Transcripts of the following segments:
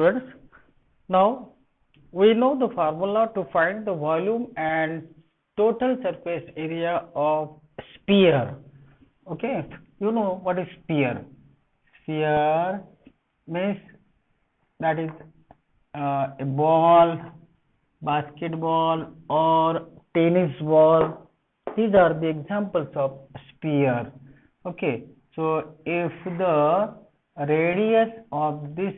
Students, now we know the formula to find the volume and total surface area of sphere. Okay, you know what is sphere? Sphere means that is a ball, basketball or tennis ball. These are the examples of sphere. Okay, so if the radius of this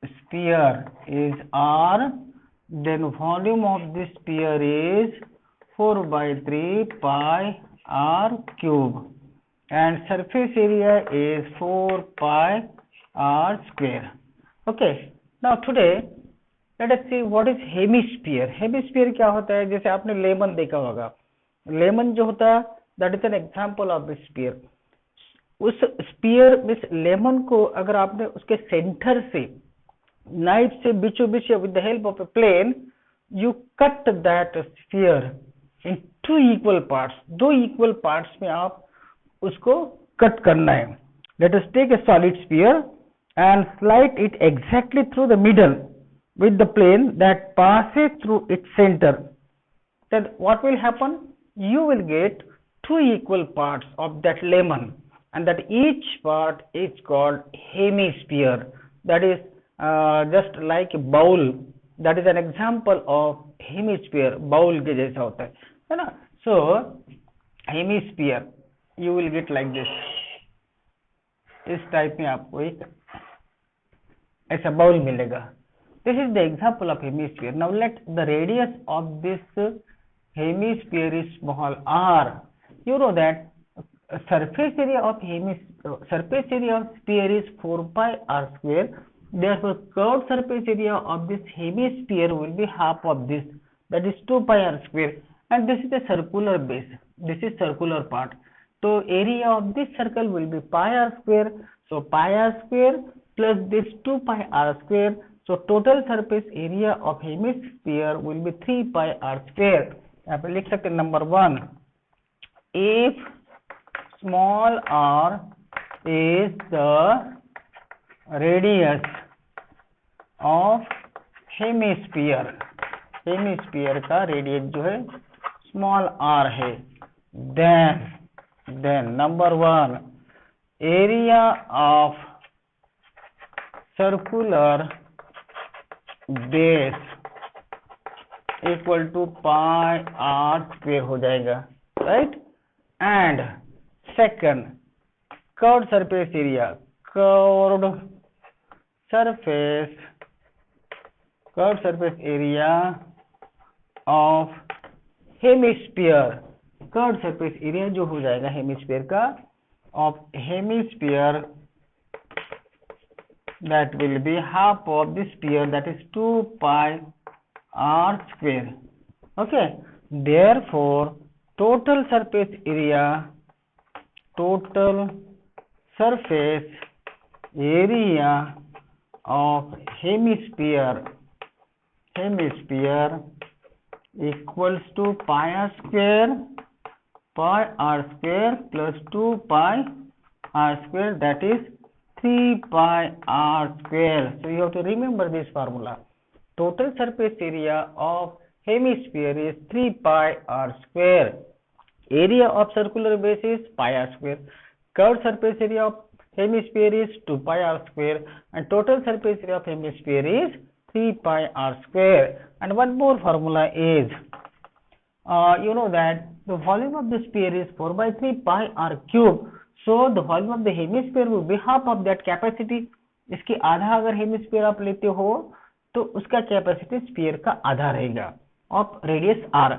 sphere is r, then volume of this sphere is 4 by 3 pi r cube and surface area is 4 pi r square. Okay, now today let us see what is hemisphere. Hemisphere क्या होता है? जैसे आपने lemon देखा होगा, lemon जो होता है that is an example of sphere. उस स्फीयर में लेमन को अगर आपने उसके सेंटर से नाइफ से बीचों बीच with the help of a plane you cut that sphere into equal parts, दो इक्वल पार्ट्स में आप उसको कट करना है. Let us take a solid sphere and slide it exactly through the middle with the plane that passes through its center. Then what will happen? You will get two equal parts of that lemon, and that each part is called hemisphere. That is just like a bowl. That is an example of hemisphere. Bowl के जैसा होता है ना? So hemisphere you will get like this. इस type में आपको एक ऐसा बाउल मिलेगा. This is the example of hemisphere. Now let the radius of this hemisphere is small r. You know that surface area of sphere is 4 pi r square. Therefore curved surface area of this hemisphere will be half of this, that is 2 pi r square, and this is a circular base. This is circular part. So area of this circle will be pi r square. So pi r square plus this 2 pi r square. So total surface area of hemisphere will be 3 pi r square. यहाँ पे लिख सकते हैं number 1. If small r is the radius of hemisphere, hemisphere का radius जो है small r है, then number 1 area of circular base equal to pi r square हो जाएगा, right? And second curved surface area area of hemisphere. Curved surface area जो हो जाएगा hemisphere का of hemisphere that will be half of the sphere, that is 2 pi r square. Okay, therefore total surface area of hemisphere equals to pi r square plus 2 pi r square, that is 3 pi r square. So you have to remember this formula. Total surface area of hemisphere is 3 pi r square. Area of circular base is pi r square. Curved surface area of hemisphere is 2 pi r square, and total surface area of hemisphere is 3 pi r square. And one more formula is you know that the volume of the sphere is 4 by 3 pi r cube. So the volume of the hemisphere will be half of that capacity. इसकी आधा अगर hemisphere आप लेते हो तो उसका capacity sphere का आधा रहेगा of radius r,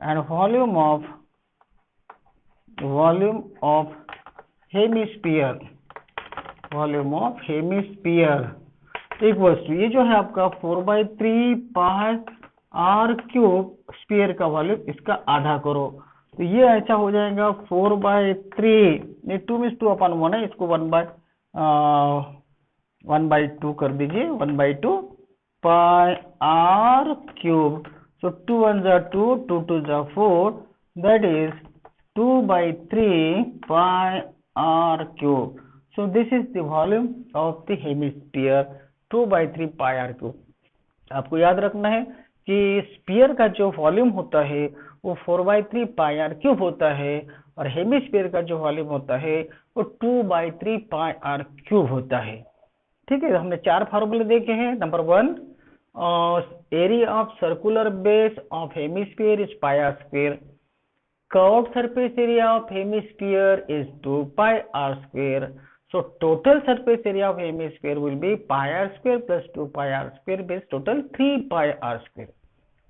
and volume of hemisphere equals to, ये जो है आपका 4 by 3 pi r cube sphere का वॉल्यूम, इसका आधा करो तो ये ऐसा हो जाएगा 4 by 3, ये 2 में 2 अपन 1 है, इसको 1 by 2 कर दीजिए, 1 by 2 pi r cube. So 2 1s are 2, 2 2s are 4, that is 2 by 3 pi r cube. So this is the volume of the hemisphere 2/3 πr⁵। आपको याद रखना है कि स्पीयर का जो वॉल्यूम होता है वो 4/3 πr³ होता है और हेमिस्फीयर का जो वॉल्यूम होता है वो 2/3 πr³ होता है। ठीक है, हमने 4 फार्मूले देखे हैं। Number 1, area of circular base of hemisphere is πr², curved surface area of hemisphere is 2πr². So total surface area of hemisphere will be πr² plus 2πr² means total 3πr².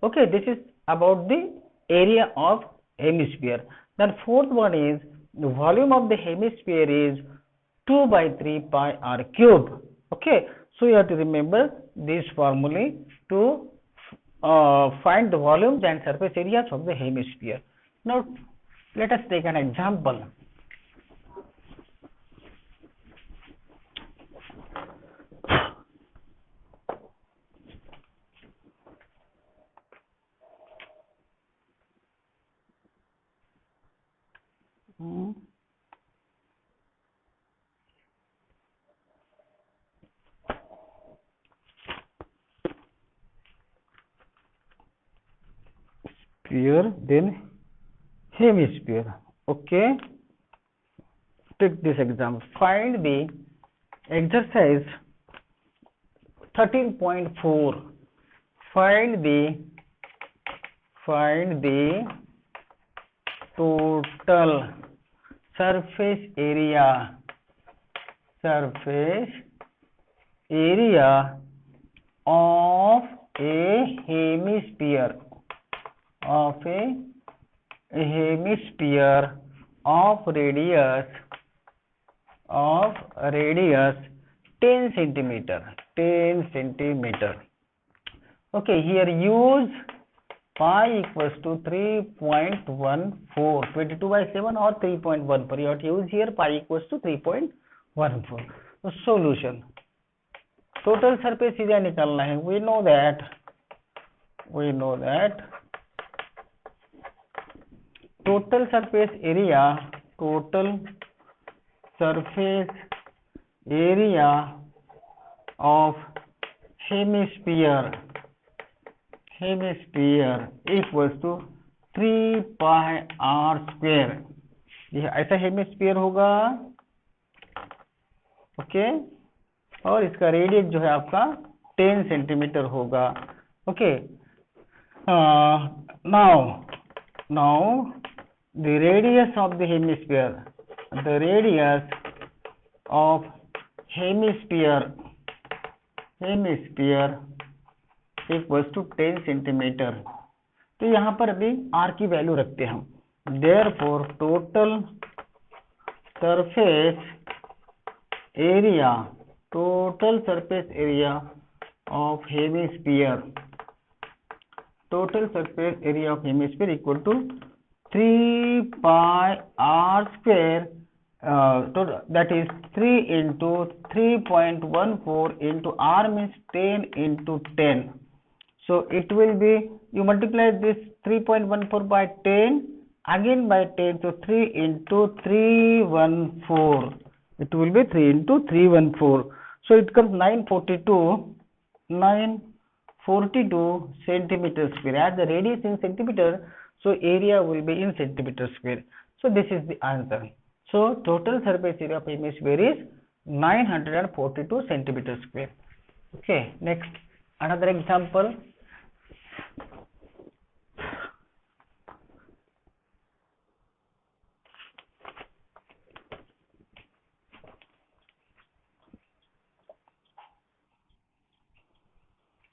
Okay, this is about the area of hemisphere. Then fourth one is the volume of the hemisphere is 2/3 πr³. Okay, so you have to remember this formula to find the volumes and surface areas of the hemisphere. Now let us take an example. Sphere, then hemisphere. Okay, take this example. Find the exercise 13.4. Find the total surface area of a hemisphere of radius 10 centimeter. Okay, here use pi equals to 3.14, 22/7 or 3.14. You have to use here pi equals to 3.14. So solution, total surface area निकालना है. We know that total surface area of hemisphere equals to 3πr². ये ऐसा hemisphere होगा. Okay, और इसका radius जो है आपका 10 सेंटीमीटर होगा. Okay, now the radius of the hemisphere equals to 10 centimetre. तो यहाँ पर अभी r की वैल्यू रखते हैं हम. Therefore total surface area of hemisphere equal to 3πr², that is 3 into 3.14 into r means 10 into 10. So it will be, you multiply this 3.14 by 10 again by 10, so 3 into 314. It will be 3 into 314. So it comes 942 centimeter square. As the radius in centimeter, so area will be in centimeter square. So this is the answer. So total surface area of hemisphere is 942 centimeter square. Okay, next another example.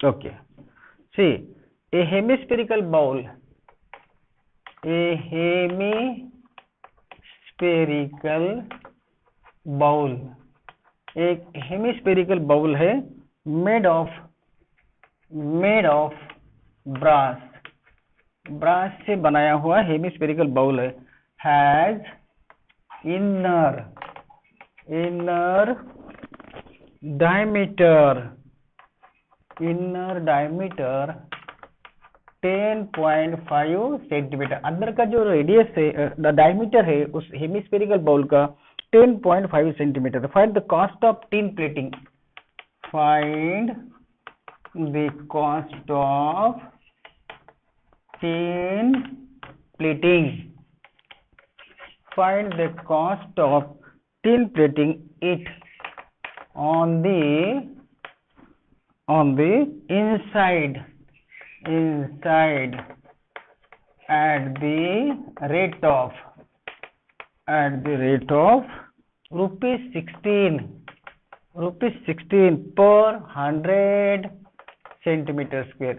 Okay, see, a hemispherical bowl, एक hemispherical bowl है, made of brass से बनाया हुआ hemispherical bowl है. Has inner diameter 10.5 centimetre. अंदर का जो radius है, डायमीटर है उस हेमिस्फेरिकल बाउल का 10.5 centimetre. Find the cost of tin plating. find the cost of tin plating. Find the cost of tin plating it on the inside at the rate of rupees 16 per 100 centimetre square.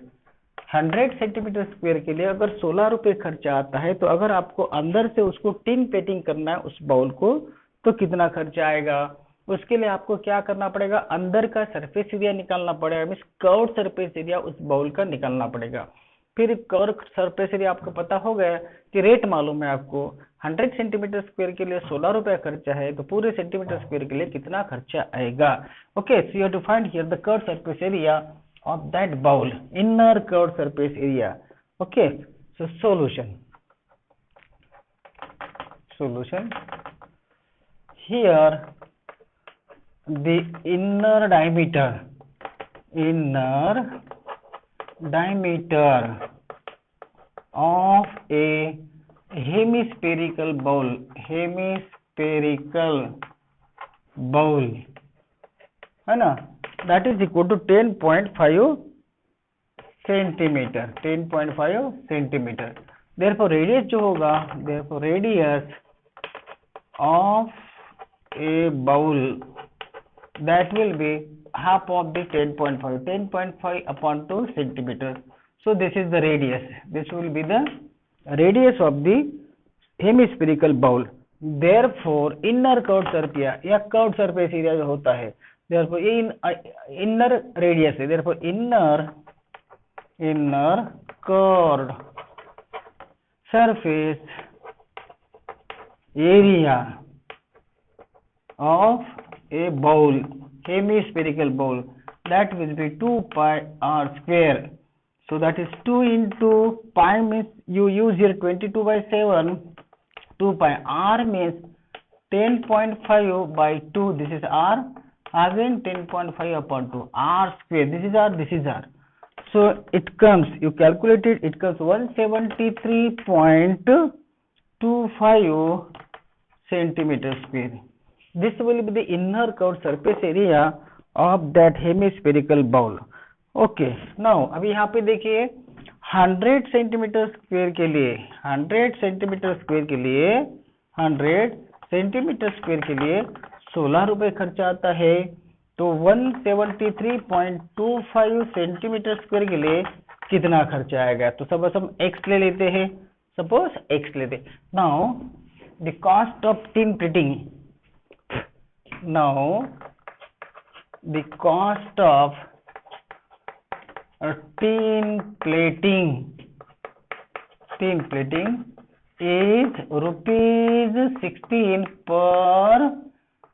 100 centimetre square के लिए अगर 16 रुपए खर्चा आता है, तो अगर आपको अंदर से उसको टिन प्लेटिंग करना है उस बाउल को, तो कितना खर्चा आएगा? उसके लिए आपको क्या करना पड़ेगा? अंदर का सरफेस एरिया निकालना पड़ेगा, मीन्स कर्व्ड सरफेस एरिया उस बाउल का निकालना पड़ेगा। फिर कर्व सरफेस एरिया आपको पता हो गया कि रेट मालूम है आपको, 100 सेंटीमीटर स्क्वायर के लिए 16 रुपया खर्चा है, तो पूरे सेंटीमीटर स्क्वायर के लिए कितना खर्चा आएगा? Okay, so you have to find here the curve surface area of that bowl, inner curve surface area. Okay, so solution here, the inner diameter of a hemispherical bowl है ना, that is equal to 10.5 centimetre. 10.5 centimetre. therefore radius जो होगा, therefore radius of a bowl that will be half of the 10.5 upon 2 centimeter. So this is the radius, this will be the radius of the hemispherical bowl. Therefore inner curved surface या curved surface area जो होता है, therefore inner radius है, therefore inner curved surface area of a bowl, hemispherical bowl, that will be 2 pi r square. So that is 2 into pi means you use here 22/7, 2 pi r means 10.5 by 2, this is r, again 10.5 upon 2, r square, this is r. So it comes, you calculate it, it comes 173.25 centimeter square. This will be the inner curved surface area of that hemispherical bowl. Okay, now अभी यहाँ पे देखिए 100 centimetre square के लिए 100 centimetre square के लिए 16 रुपए खर्चा आता है, तो 173.25 सेंटीमीटर स्क्वायर के लिए कितना खर्चा आएगा? तो सब हम x ले लेते हैं, सपोज x लेते। Now the cost of tin plating, now the cost of tin plating is rupees 16 per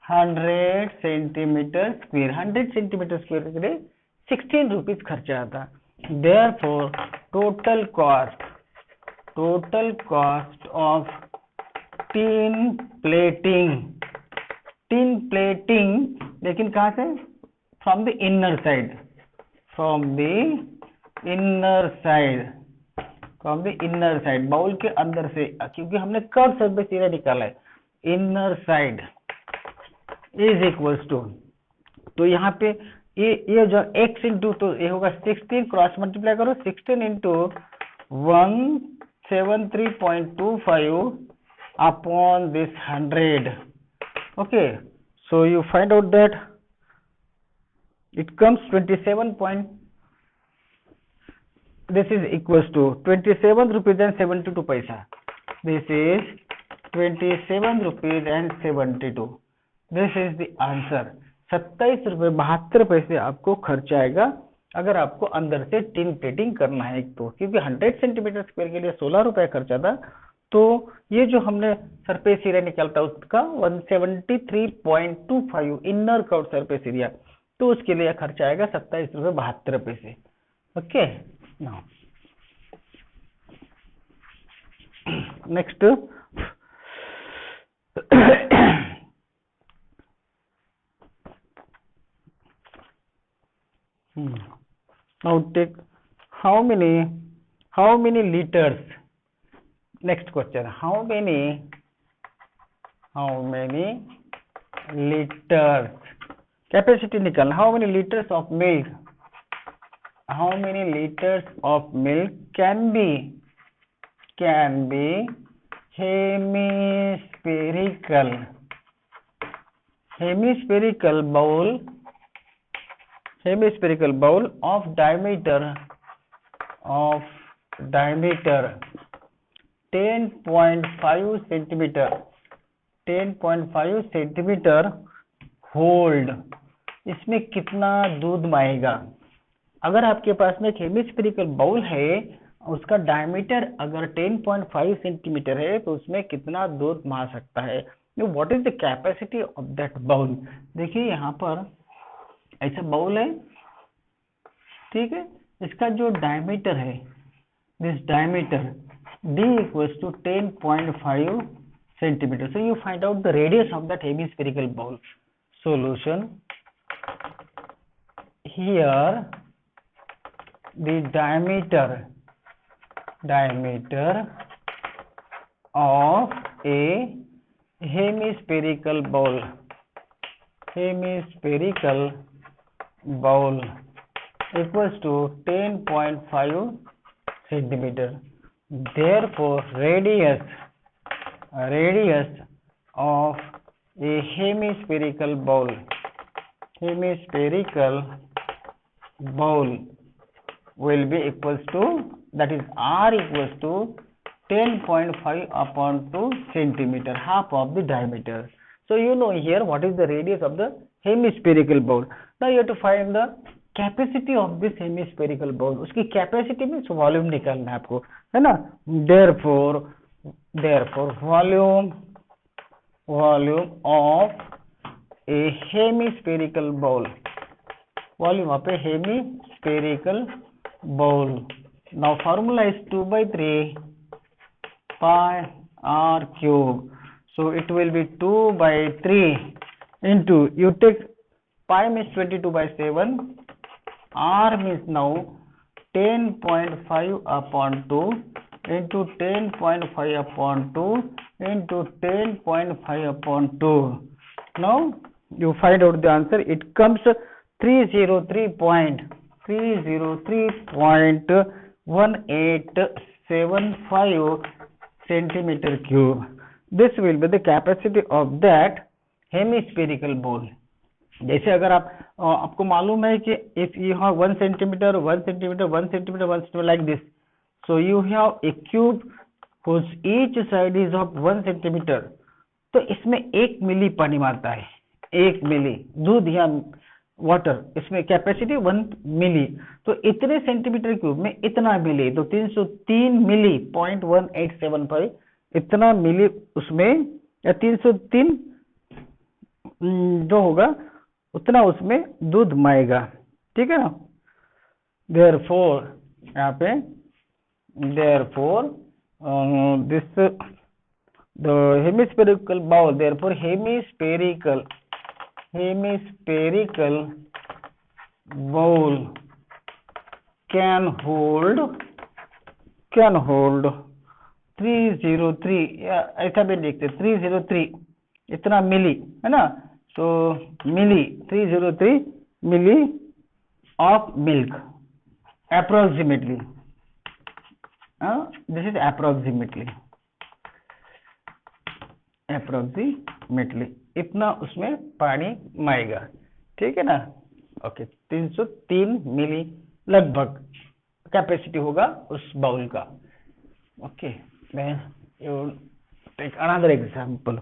100 centimetre square. 100 centimetre square के लिए 16 रुपीज खर्चा आता। Therefore total cost of tin plating, लेकिन कहाँ से? From the inner side, bowl के अंदर से, क्योंकि हमने कर्व सरफेस एरिया निकाला है, inner side is equals to, तो यहाँ पे ये जो x इंटू, तो ये होगा 16, क्रॉस मल्टीप्लाई करो, 16 into 173.25 upon this 100. Okay, so you find out that it comes 27. This is equals to 27 rupees and 72 paisa. This is 27 rupees and 72. This is the answer. 27 रुपये 72 पैसे आपको खर्चा आएगा अगर आपको अंदर से टिन प्लेटिंग करना है। तो क्योंकि 100 सेंटीमीटर स्क्वायर के लिए 16 रुपये खर्चा था, तो ये जो हमने सरफेस एरिया निकालता है उसका 173.25 इनर कर्व सरफेस एरिया, तो उसके लिए खर्चा आएगा 27 रुपये 72 पैसे। Okay, now next Hmm. Now take how many liters? Next question. How many liters? Capacity निकाल. How many liters of milk? How many liters of milk can be hemispherical bowl of diameter 10.5 centimetre hold. इसमें कितना दूध आएगा? अगर आपके पास में एक hemispherical bowl है, उसका डायमीटर अगर 10.5 सेंटीमीटर है, तो उसमें कितना दूध आ सकता है? What is the capacity of that bowl? देखिए यहाँ पर ऐसा बाउल है, ठीक है, इसका जो डायमीटर है, this diameter d equals to 10.5 centimeter. So you find out the radius of that hemispherical bowl. Solution: here the diameter of a hemispherical bowl equals to 10.5 centimeter. Therefore radius of a hemispherical bowl will be equals to, that is R equals to 10.5 upon 2 centimeter, half of the diameter. So you know here what is the radius of the hemispherical bowl. Now you have to find the capacity of this hemispherical bowl. उसकी capacity means volume निकालना है आपको, है ना. Therefore volume of a hemispherical bowl, volume of a hemispherical bowl. Now formula is 2/3 pi r cube. So it will be 2/3 into, you take pi means 22/7, R means now 10.5 upon 2 into 10.5 upon 2 into 10.5 upon 2. Now you find out the answer. It comes 303.1875 centimeter cube. This will be the capacity of that hemispherical bowl. जैसे अगर आपको मालूम है कि if you have 1 centimeter like this, so you have a cube whose each side is of 1 centimeter, तो इसमें 1 मिली पानी मारता है, 1 मिली दूध या वाटर, इसमें कैपेसिटी 1 मिली, तो इतने सेंटीमीटर क्यूब में इतना मिली, तो 303 मिली 0.1875 इतना मिली उसमें, या 303 जो होगा उतना उसमें दूध आएगा, ठीक है ना. देयरफॉर यहाँ पे this the hemispherical bowl, therefore hemispherical bowl can hold 303, ऐसा भी देखते 303 इतना मिली, है ना. So milli 303 milli of milk approximately. This is approximately इतना उसमें पानी आएगा, ठीक है ना. ओके 303 मिली लगभग कैपेसिटी होगा उस बाउल का. Okay then you take another example.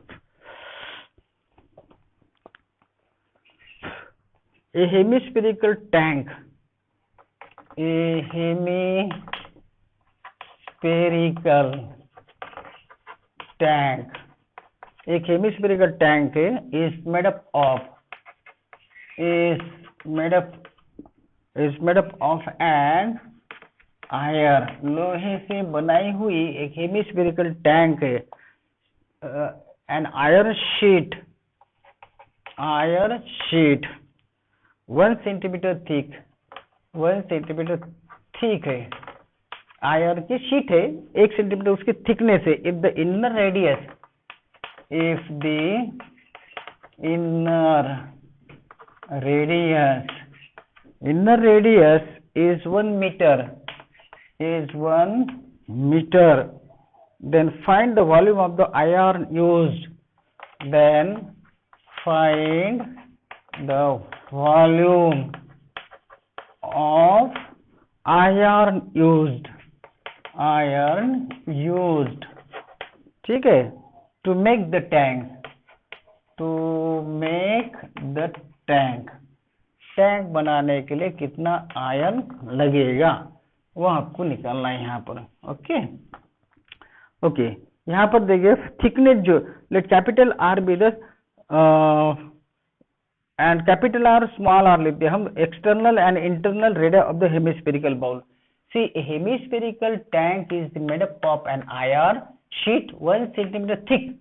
A hemispherical tank, एक hemispherical tank is made up of an iron, लोहे से बनाई हुई एक हेमिस्फेरिकल टैंक है. An iron sheet 1 centimeter thick 1 centimetre thick है, आयरन की शीट है, 1 सेंटीमीटर उसकी थिकनेस है। If the inner radius inner radius is 1 meter, then find the volume of the iron used. Then find the volume of iron used, ठीक है, to make the tank, tank बनाने के लिए कितना iron लगेगा वो आपको निकालना है यहाँ पर। ओके, यहाँ पर देखिए थिकनेस जो, let capital R be the and capital R small r लेते हैं हम, external and internal radius of the hemispherical bowl. See hemispherical tank is made up of an iron sheet 1 centimetre thick.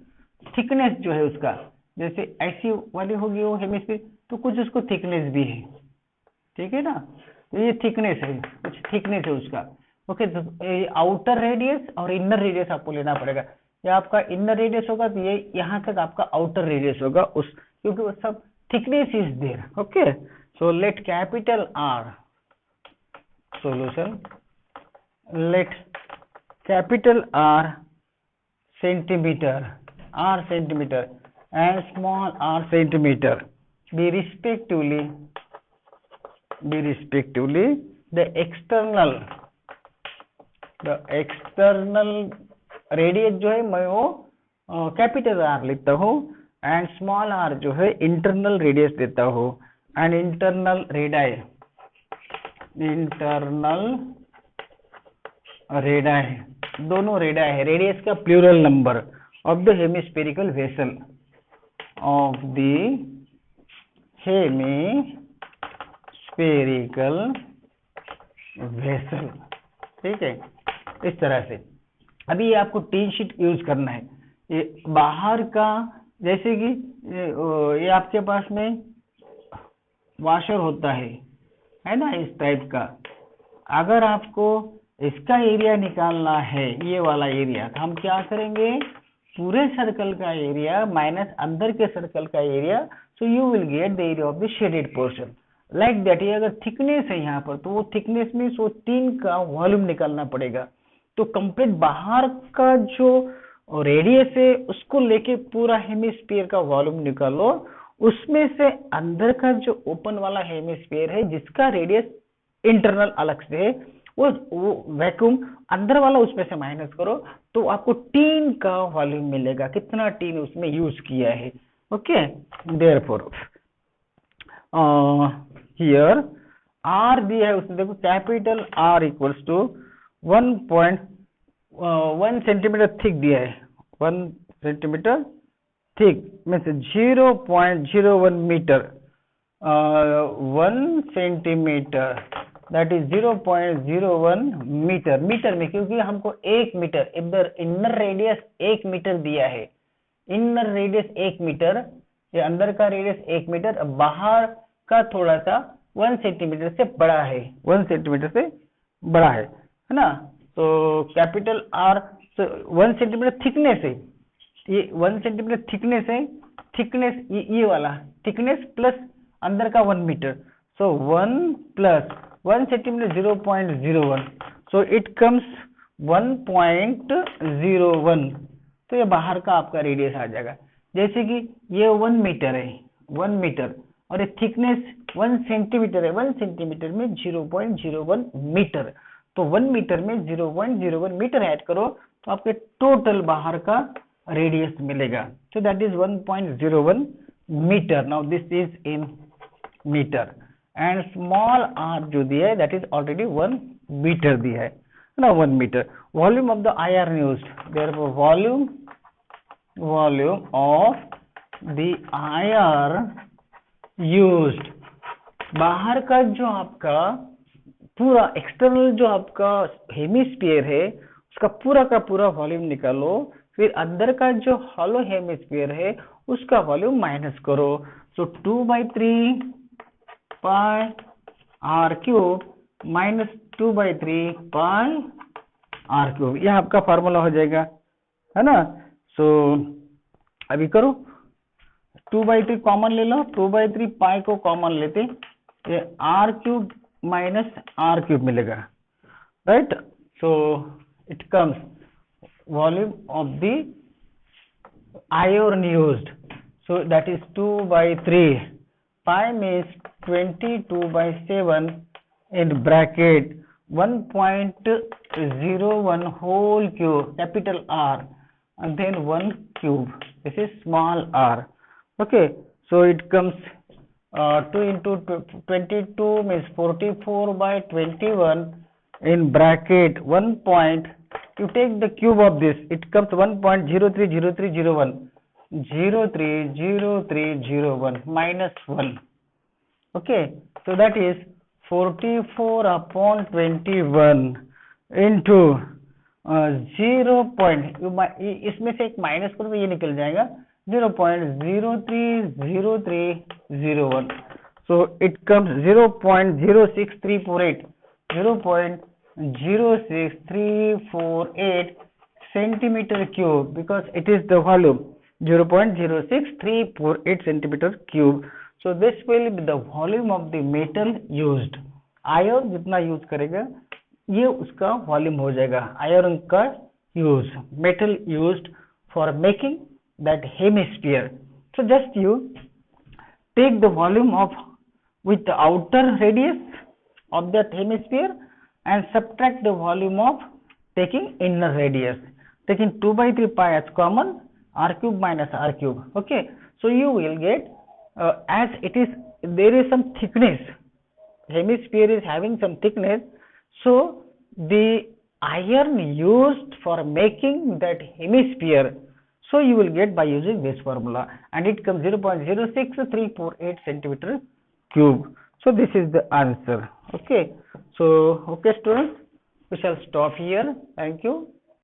Thickness जो है उसका, जैसे ऐसी वाली होगी वो हेमिस्फेरिकल, तो कुछ उसको थिकनेस भी है, ठीक है ना, तो ये थिकनेस है, कुछ थिकनेस है उसका। ओके, तो आउटर रेडियस और इनर रेडियस आपको लेना पड़ेगा। ये आपका इनर रेडियस होगा तो ये यहाँ तक आपका आउटर रेडियस होगा, उस क्योंकि वो सब thickness is there. Okay, so let capital R solution, let capital R centimeter and small r centimeter be respectively the external radius जो है मैं वो कैपिटल आर लिखता हूँ, एंड स्मॉल आर जो है इंटरनल रेडियस देता हूँ, एंड इंटरनल रेडाई दोनों रेडाई है, रेडियस का plural number of the hemispherical vessel, ठीक है, इस तरह से। अभी ये आपको टीन शीट यूज करना है, ये बाहर का, जैसे कि ये आपके पास में वॉशर होता है ना, इस टाइप का। अगर आपको इसका एरिया निकालना है, ये वाला एरिया, तो हम क्या करेंगे, पूरे सर्कल का एरिया माइनस अंदर के सर्कल का area, so you will get the area of the shaded portion like that. ये अगर थिकनेस है यहाँ पर, तो वो थिकनेस में सो 3 का वॉल्यूम निकालना पड़ेगा। तो कंप्लीट बाहर का जो रेडियस है उसको लेके पूरा हेमिस्फीयर का वॉल्यूम निकालो, उसमें से अंदर का जो ओपन वाला हेमिस्फीयर है जिसका रेडियस इंटरनल अलग से है, वो वैक्यूम अंदर वाला उसमें से माइनस करो, तो आपको टीन का वॉल्यूम मिलेगा, कितना टीन उसमें यूज किया है। ओके, देयरफॉर हियर आर दिया है उसमें, देखो capital R equals to 1 centimetre thick दिया है, 1 centimetre thick means 0.01 meter, 1 centimeter that is 0.01 meter, meter में, क्योंकि हमको 1 मीटर, इधर इनर रेडियस 1 मीटर दिया है, इनर रेडियस 1 मीटर, ये अंदर का रेडियस 1 मीटर, बाहर का थोड़ा सा 1 सेंटीमीटर से बड़ा है, 1 सेंटीमीटर से बड़ा है ना। तो कैपिटल आर 1 सेंटीमीटर थिकनेस है, ये 1 सेंटीमीटर थिकनेस है, थिकनेस ये वाला थिकनेस प्लस अंदर का 1 meter, so 1 plus 1 centimeter 0.01, so it comes 1.01, तो ये बाहर का आपका रेडियस आ जाएगा। जैसे कि ये 1 मीटर है, 1 मीटर, और ये थिकनेस 1 सेंटीमीटर है, 1 सेंटीमीटर में 0.01 मीटर, तो 1 मीटर में 0.01 मीटर ऐड करो तो आपके टोटल बाहर का रेडियस मिलेगा, तो that is 1.01 meter. Now this is in meter, and small r जो दिया है दैट इज ऑलरेडी 1 मीटर दिया है ना, 1 meter. Volume of the iron used, therefore volume of the iron used, बाहर का जो आपका पूरा एक्सटर्नल जो आपका हेमिस्फीयर है उसका पूरा का पूरा वॉल्यूम निकालो, फिर अंदर का जो हॉलो हेमिस्फीयर है उसका वॉल्यूम माइनस करो, so 2/3 pi r cube -2/3 pi r cube, यह आपका फार्मूला हो जाएगा, है ना। सो अभी करो, 2/3 कॉमन ले लो, 2/3 पाई को कॉमन लेते ये R cube minus R cube मिलेगा, right. So it comes volume of the iron used, so that is 2/3 pi means 22/7 in bracket 1.01 whole cube capital R and then 1 cube, this is small r. Okay, so it comes 2 into 22 means 44/21 in bracket 1 point, you take the cube of this, it comes 1.030301 030301 minus 1. Okay, so that is 44/21 into 0. इसमें से एक minus करो तो ये निकल जाएगा 0.030301. so it comes 0.06348 0.06348 centimeter cube, because it is the volume 0.06348 centimeter cube. So this will be the volume of the metal used. Iron जितना use करेगा ये उसका वॉल्यूम हो जाएगा, आयरन का use, metal used for making that hemisphere. So just you take the volume of with the outer radius of that hemisphere and subtract the volume of taking inner radius, taking 2/3 pi as common, r cube minus r cube. Okay, so you will get as it is, there is some thickness, hemisphere is having some thickness, so the iron used for making that hemisphere, so you will get by using this formula, and it comes 0.06348 centimeter cube. So this is the answer. Okay, so okay students, we shall stop here. Thank you.